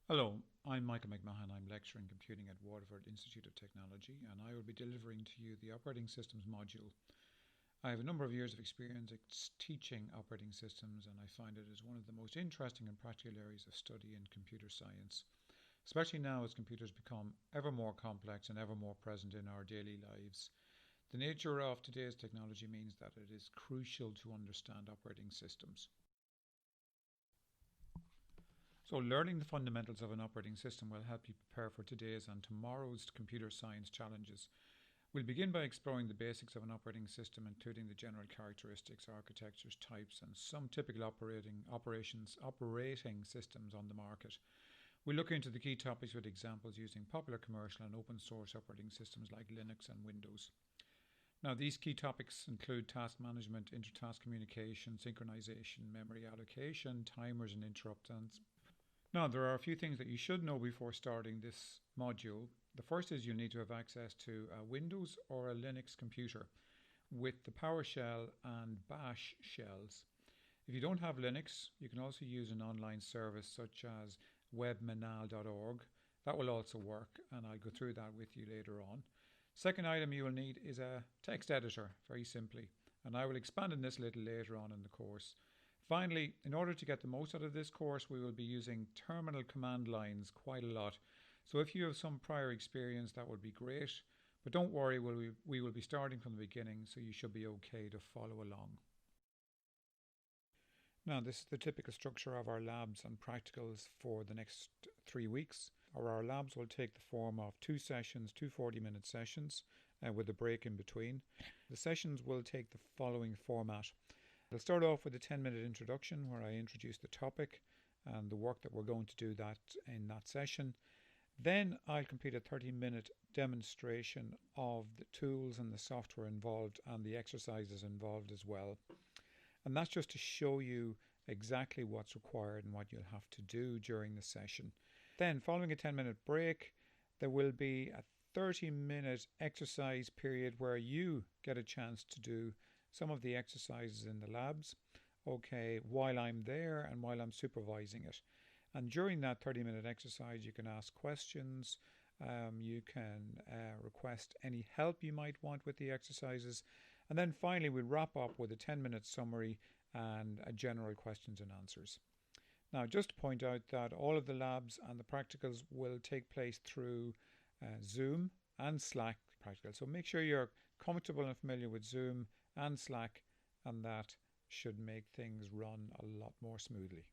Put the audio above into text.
Hello, I'm Michael McMahon. I'm lecturer in computing at Waterford Institute of Technology, and I will be delivering to you the operating systems module. I have a number of years of experience teaching operating systems, and I find it is one of the most interesting and practical areas of study in computer science, especially now as computers become ever more complex and ever more present in our daily lives. The nature of today's technology means that it is crucial to understand operating systems. So learning the fundamentals of an operating system will help you prepare for today's and tomorrow's computer science challenges. We'll begin by exploring the basics of an operating system, including the general characteristics, architectures, types, and some typical operating systems on the market. We'll look into the key topics with examples using popular commercial and open source operating systems like Linux and Windows. Now, these key topics include task management, inter-task communication, synchronization, memory allocation, timers, and interrupters. Now, there are a few things that you should know before starting this module. The first is you'll need to have access to a Windows or a Linux computer with the PowerShell and Bash shells. If you don't have Linux, you can also use an online service such as webmanal.org. That will also work, and I'll go through that with you later on. Second item you will need is a text editor, very simply, and I will expand on this a little later on in the course. Finally, in order to get the most out of this course, we will be using terminal command lines quite a lot. So if you have some prior experience, that would be great. But don't worry, we will be starting from the beginning, so you should be okay to follow along. Now, this is the typical structure of our labs and practicals for the next 3 weeks. Our labs will take the form of 2 sessions, 2 40-minute sessions with a break in between. The sessions will take the following format. I'll start off with a 10-minute introduction where I introduce the topic and the work that we're going to do that in that session. Then I'll complete a 30-minute demonstration of the tools and the software involved and the exercises involved as well. And that's just to show you exactly what's required and what you'll have to do during the session. Then, following a 10-minute break, there will be a 30-minute exercise period where you get a chance to do some of the exercises in the labs, while I'm there and while I'm supervising it. And during that 30-minute exercise, you can ask questions, you can request any help you might want with the exercises, and then finally we'll wrap up with a 10-minute summary and a general questions and answers. Now, just to point out that all of the labs and the practicals will take place through Zoom and Slack practical. So make sure you're comfortable and familiar with Zoom and Slack, and that should make things run a lot more smoothly.